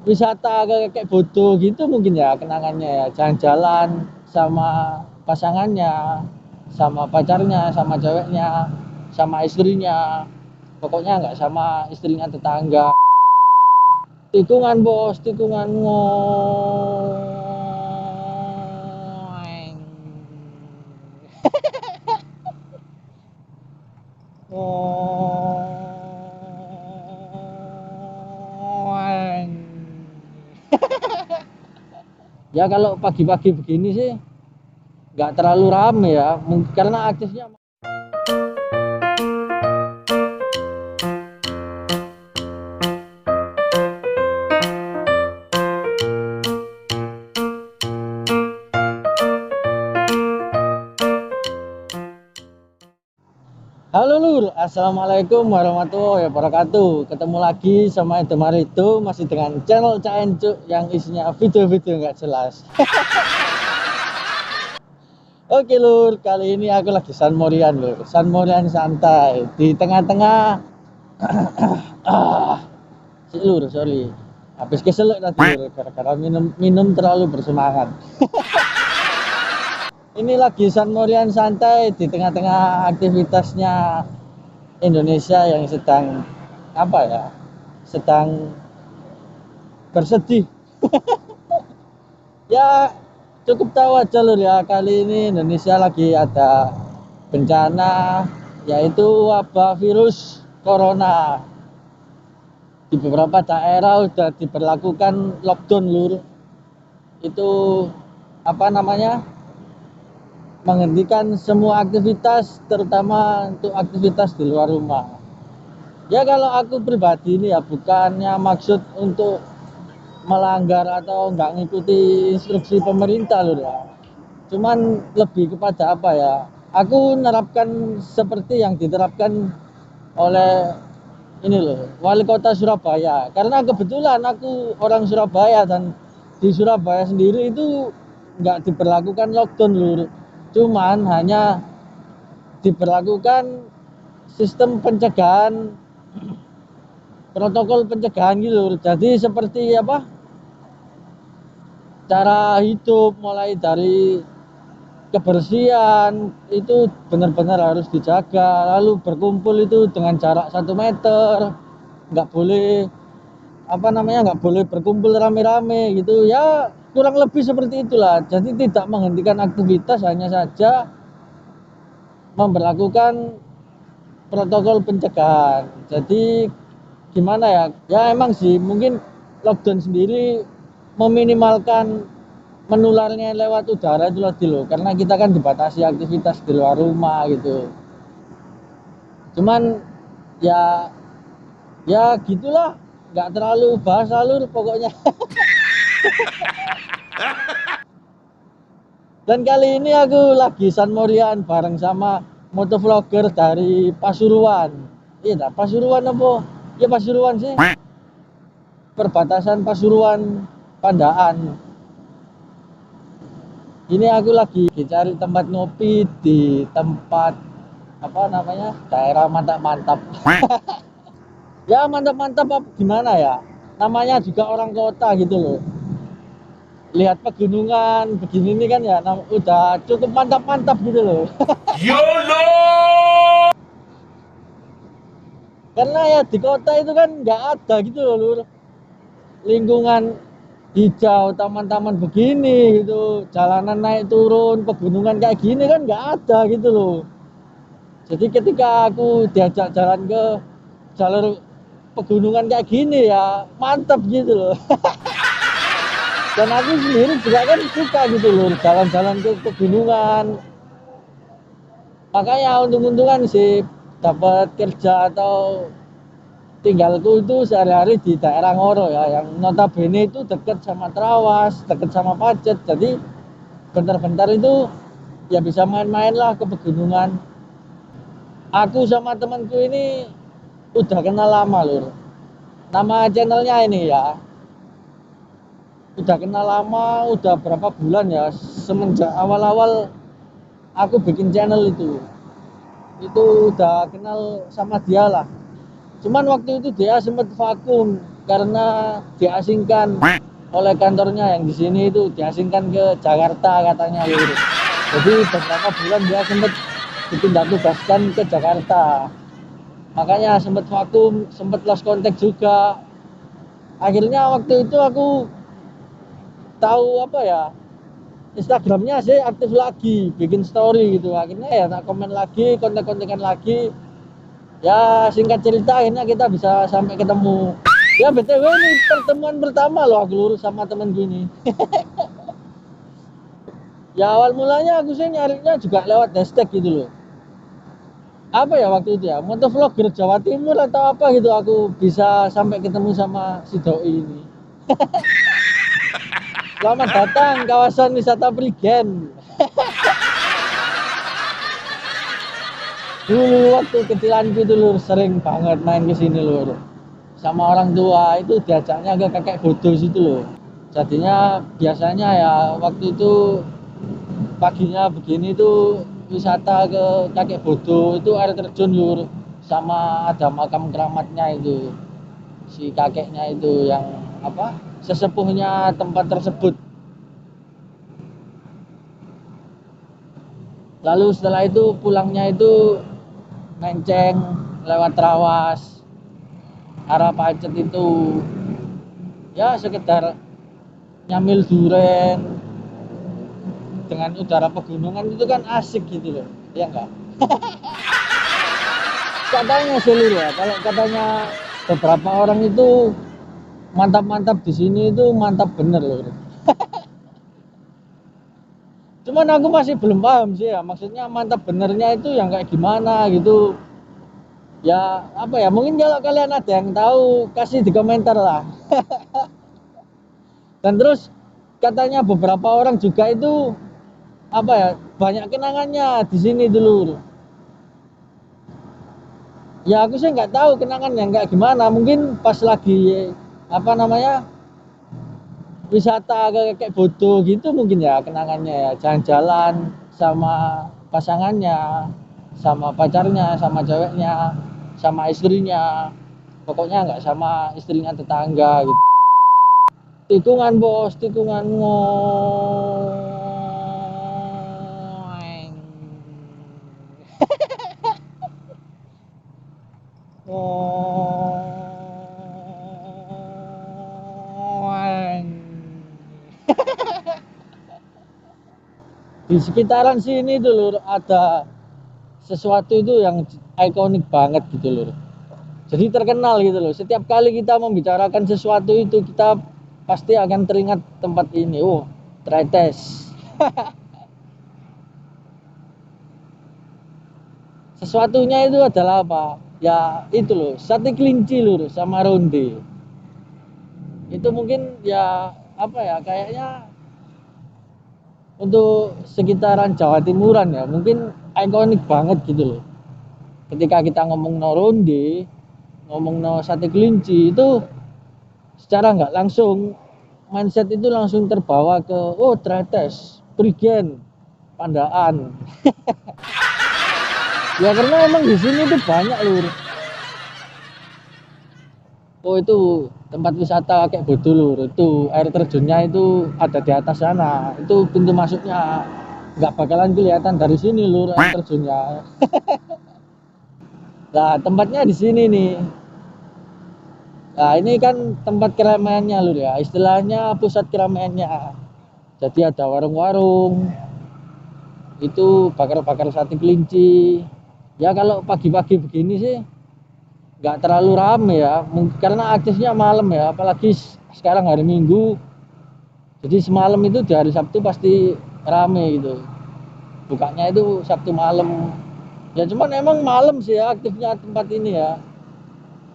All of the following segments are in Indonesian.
wisata kayak bodoh gitu mungkin ya kenangannya ya, jalan-jalan sama pasangannya, sama pacarnya, sama ceweknya, sama istrinya, pokoknya nggak sama istrinya tetangga. Tikungan bos, tikungan ngoeng. Ngoeng. Ya kalau pagi-pagi begini sih nggak terlalu rame ya, mungkin karena aksesnya. Halo Lur, Assalamualaikum warahmatullahi wabarakatuh. Ketemu lagi sama Edomarito, masih dengan channel Caencuk yang isinya video-video nggak jelas. Oke Lur, kali ini aku lagi San Morian Lur, San Morian santai di tengah-tengah. Si Lur, sorry, habis keselak tadi Lur, gara-gara minum terlalu bersemangat. Ini lagi San Morian santai di tengah-tengah aktivitasnya Indonesia yang sedang apa ya, sedang bersedih. Ya cukup tahu aja Lur ya, kali ini Indonesia lagi ada bencana, yaitu wabah virus corona. Di beberapa daerah udah diberlakukan lockdown Lur. Itu apa namanya, menghentikan semua aktivitas, terutama untuk aktivitas di luar rumah. Ya kalau aku pribadi ini ya bukannya maksud untuk melanggar atau nggak ngikuti instruksi pemerintah Lur ya. Cuman lebih kepada apa ya, aku menerapkan seperti yang diterapkan oleh ini loh, wali kota Surabaya. Karena kebetulan aku orang Surabaya dan di Surabaya sendiri itu nggak diberlakukan lockdown Lur. Cuman hanya diberlakukan sistem pencegahan, protokol pencegahan gitu Lur. Jadi seperti apa, cara hidup mulai dari kebersihan itu benar-benar harus dijaga, lalu berkumpul itu dengan jarak 1 meter, nggak boleh apa namanya, nggak boleh berkumpul rame-rame gitu ya, kurang lebih seperti itulah. Jadi tidak menghentikan aktivitas, hanya saja memberlakukan protokol pencegahan. Jadi gimana ya, ya emang sih mungkin lockdown sendiri meminimalkan menularnya lewat udara itu tadi loh, karena kita kan dibatasi aktivitas di luar rumah gitu. Cuman ya ya gitulah, nggak terlalu bahas alur pokoknya. Dan kali ini aku lagi San Morian bareng sama motovlogger dari Pasuruan. Iya Pasuruan apa? Ya Pasuruan sih, perbatasan Pasuruan Pandaan. Ini aku lagi cari tempat ngopi di tempat apa namanya, daerah mantap-mantap. Ya mantap-mantap apa gimana ya, namanya juga orang kota gitu loh. Lihat pegunungan begini ini kan ya udah cukup mantap-mantap gitu loh. YOLO! Karena ya di kota itu kan nggak ada gitu loh Lur, lingkungan hijau, taman-taman begini gitu, jalanan naik turun pegunungan kayak gini kan nggak ada gitu loh. Jadi ketika aku diajak jalan ke jalur pegunungan kayak gini ya mantap gitu loh. Dan aku sendiri juga kan suka gitu loh jalan-jalan ke pegunungan. Makanya untung-untungan sih dapat kerja atau tinggalku itu sehari-hari di daerah Ngoro ya, yang notabene itu dekat sama Trawas, dekat sama Pacet. Jadi bentar-bentar itu ya bisa main-main lah ke pegunungan. Aku sama temanku ini udah kenal lama Lur. Nama channelnya ini ya, udah kenal lama, udah berapa bulan ya, semenjak awal-awal aku bikin channel itu udah kenal sama dia lah. Cuman waktu itu dia sempat vakum, karena diasingkan oleh kantornya yang di sini itu, diasingkan ke Jakarta katanya lur. Jadi beberapa bulan dia sempat dipindah tugaskan ke Jakarta, makanya sempat vakum, sempat lost contact juga. Akhirnya waktu itu aku tahu apa ya, Instagramnya sih aktif lagi, bikin story gitu. Akhirnya ya tak komen lagi, kontek-kontekan lagi. Ya singkat cerita akhirnya kita bisa sampai ketemu. Ya BTW ini pertemuan pertama loh aku lurus sama temen gini. Ya awal mulanya aku sih nyarinya juga lewat hashtag gitu loh. Apa ya waktu itu ya, motovlogger Jawa Timur atau apa gitu, aku bisa sampai ketemu sama si doi ini. Selamat datang kawasan wisata Prigen. Dulu waktu kecilanku itu lur sering banget main ke sini lur. Sama orang tua itu diajaknya ke kakek bodo situ loh. Jadinya biasanya ya waktu itu paginya begini tuh wisata ke kakek bodo, itu air terjun lur, sama ada makam keramatnya itu, si kakeknya itu yang apa, sesepuhnya tempat tersebut. Lalu setelah itu pulangnya itu menceng lewat Trawas arah Pacet itu, ya sekedar nyamil duren dengan udara pegunungan itu kan asik gitu loh, ya enggak? Katanya seluruh ya, kalau katanya beberapa orang itu mantap-mantap di sini itu mantap bener loh. Cuman aku masih belum paham sih ya, maksudnya mantap benernya itu yang kayak gimana gitu. Ya apa ya, mungkin kalau kalian ada yang tahu kasih di komentar lah. Dan terus katanya beberapa orang juga itu apa ya, banyak kenangannya di sini dulu. Ya aku sih nggak tahu kenangan yang kayak gimana, mungkin pas lagi apa namanya, wisata kayak bodo gitu mungkin ya kenangannya ya, jalan-jalan sama pasangannya, sama pacarnya, sama ceweknya, sama istrinya, pokoknya nggak sama istrinya tetangga gitu. Tikungan bos, tikungan ngoeng. Ngoeng. Di sekitaran sini dulu ada sesuatu itu yang ikonik banget gitu loh. Jadi terkenal gitu loh. Setiap kali kita membicarakan sesuatu itu kita pasti akan teringat tempat ini. Oh, Tretes. Sesuatunya itu adalah apa? Ya itu loh, sate kelinci lur sama ronde. Itu mungkin ya apa ya, kayaknya untuk sekitaran Jawa Timuran ya, mungkin ikonik banget gitu loh. Ketika kita ngomong no ronde, ngomong no sate kelinci itu secara nggak langsung mindset itu langsung terbawa ke oh Tretes, Prigen, Pandaan. Ya karena emang di sini tuh banyak lur. Oh itu tempat wisata kayak bodo lur, itu air terjunnya itu ada di atas sana, itu pintu masuknya nggak bakalan kelihatan dari sini lur air terjunnya. Nah tempatnya di sini nih. Nah ini kan tempat keramaiannya lur ya, istilahnya pusat keramaiannya. Jadi ada warung-warung, itu bakar-bakar sate kelinci. Ya kalau pagi-pagi begini sih nggak terlalu rame ya, karena aktifnya malam ya, apalagi sekarang hari Minggu. Jadi semalam itu di hari Sabtu pasti rame gitu. Bukanya itu Sabtu malam. Ya cuman emang malam sih ya aktifnya tempat ini ya.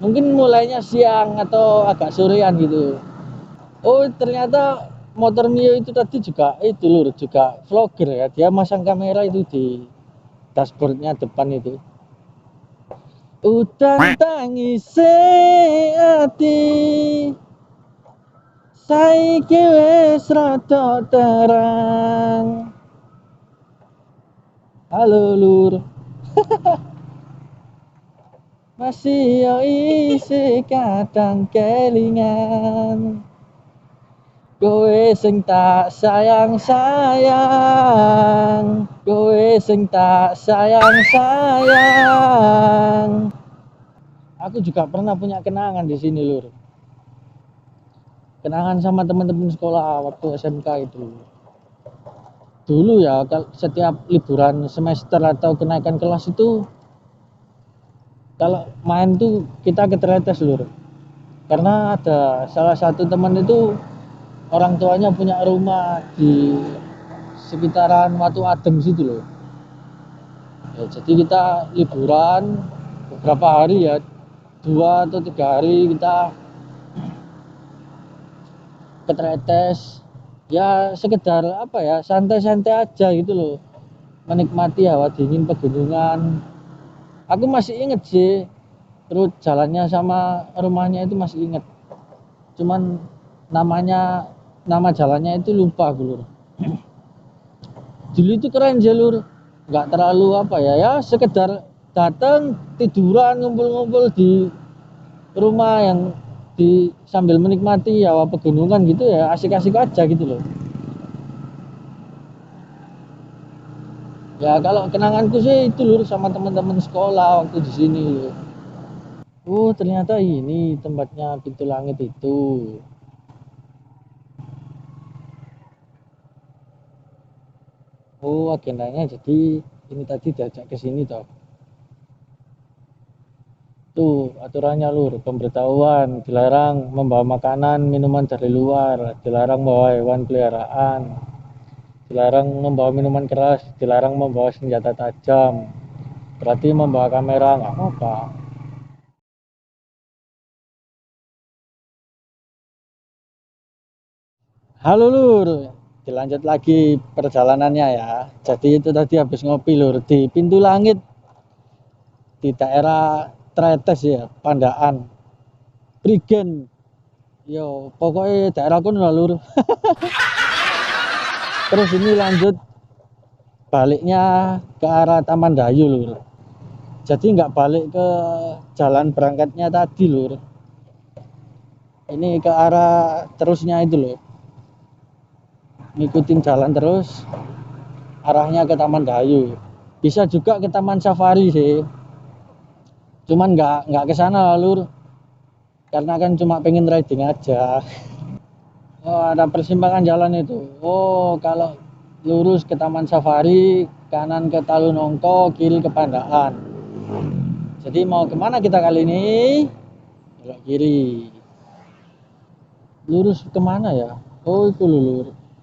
Mungkin mulainya siang atau agak sorean gitu. Oh ternyata motor Mio itu tadi juga itu lur, juga vlogger ya. Dia masang kamera itu di dashboardnya depan itu. Udan tangise ati saiki wis rada terang. Halo lur. masih yo isi kadang kelingan. Kowe sing tak sayang, kowe sing tak sayang. Aku juga pernah punya kenangan di sini, Lur. Kenangan sama teman-teman sekolah waktu SMK itu. Dulu ya, setiap liburan semester atau kenaikan kelas itu, kalau main tuh kita ke Tretes, Lur. Karena ada salah satu teman itu orang tuanya punya rumah di sekitaran Watu Adem situ loh. Ya, jadi kita liburan beberapa hari ya, 2 atau 3 hari kita ke Tretes. Ya sekedar apa ya, santai-santai aja gitu loh, menikmati hawa dingin pegunungan. Aku masih inget sih, terus jalannya sama rumahnya itu masih inget. Cuman nama jalannya itu lupa aku, Lur. Dulu itu keren jalur, nggak terlalu apa ya, ya sekedar datang tiduran ngumpul-ngumpul di rumah yang sambil menikmati hawa pegunungan gitu ya, asik-asik aja gitu loh. Ya kalau kenanganku sih itu Lur, sama teman-teman sekolah waktu di sini Lur. Oh ternyata ini tempatnya Pintu Langit itu. Oh agendanya jadi ini tadi diajak ke sini toh. Tuh aturannya Lur, pemberitahuan dilarang membawa makanan, minuman dari luar, dilarang membawa hewan peliharaan, dilarang membawa minuman keras, dilarang membawa senjata tajam. Berarti membawa kamera nggak apa-apa. Halo Lur, dilanjut lagi perjalanannya ya. Jadi itu tadi habis ngopi Lur di Pintu Langit di daerah Tretes ya, Pandaan, Prigen. Yo, pokoknya daerah kono lah Lur. Terus ini lanjut baliknya ke arah Taman Dayu Lur. Jadi nggak balik ke jalan berangkatnya tadi Lur. Ini ke arah terusnya itu loh. Ngikutin jalan terus arahnya ke Taman Dayu. Bisa juga ke Taman Safari sih. Cuman nggak ke sana Lur. Karena kan cuma pengen riding aja. Oh, ada persimpangan jalan itu. Oh, kalau lurus ke Taman Safari, kanan ke Talunongko, kiri ke Pandaan. Jadi mau kemana kita kali ini? Belok kiri. Lurus kemana ya? Oh itu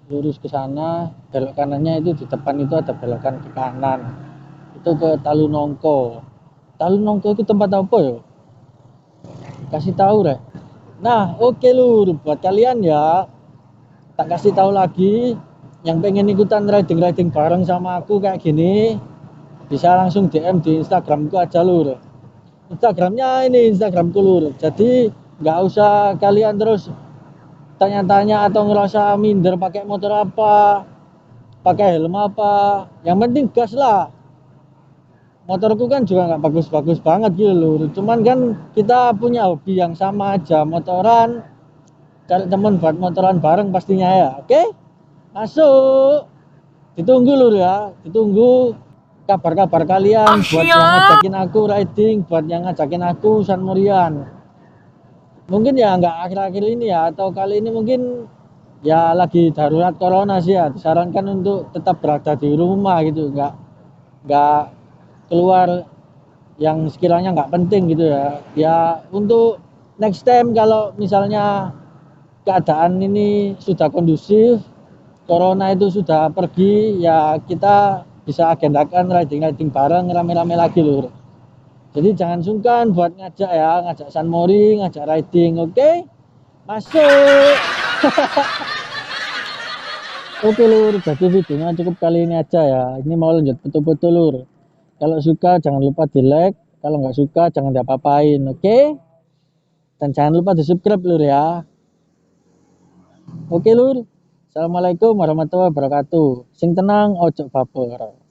lurus ke sana, belok kanannya itu di depan itu ada belokan ke kanan. Itu ke Talunongko. Talunongko itu tempat apa ya? Kasih tahu Rek. Nah oke Lur, buat kalian ya, tak kasih tahu lagi yang pengen ikutan riding bareng sama aku kayak gini, bisa langsung DM di Instagramku aja Lur. Instagramnya ini Instagramku Lur. Jadi nggak usah kalian terus tanya-tanya atau ngerasa minder pakai motor apa, pakai helm apa. Yang penting gas lah. Motorku kan juga nggak bagus-bagus banget gitu Lur. Cuman kan kita punya hobi yang sama aja, motoran. Cari teman buat motoran bareng pastinya ya. Oke? Masuk. Ditunggu Lur ya, ditunggu kabar-kabar kalian buat yang ngajakin aku riding, buat yang ngajakin aku San Morian. Mungkin ya nggak akhir-akhir ini ya, atau kali ini mungkin ya lagi darurat corona sih ya, disarankan untuk tetap berada di rumah gitu, nggak keluar yang sekiranya nggak penting gitu ya. Ya untuk next time kalau misalnya keadaan ini sudah kondusif, corona itu sudah pergi, ya kita bisa agendakan riding bareng rame-rame lagi Lur. Jadi jangan sungkan buat ngajak ya, ngajak San Mori, ngajak riding, oke? Masuk. Oke Lur, jadi videonya cukup kali ini aja ya. Ini mau lanjut foto-foto Lur. Kalau suka jangan lupa di like, kalau nggak suka jangan diapa-apain, oke? Dan jangan lupa di subscribe Lur ya. Oke Lur. Assalamualaikum warahmatullahi wabarakatuh. Sing tenang, ojo baper.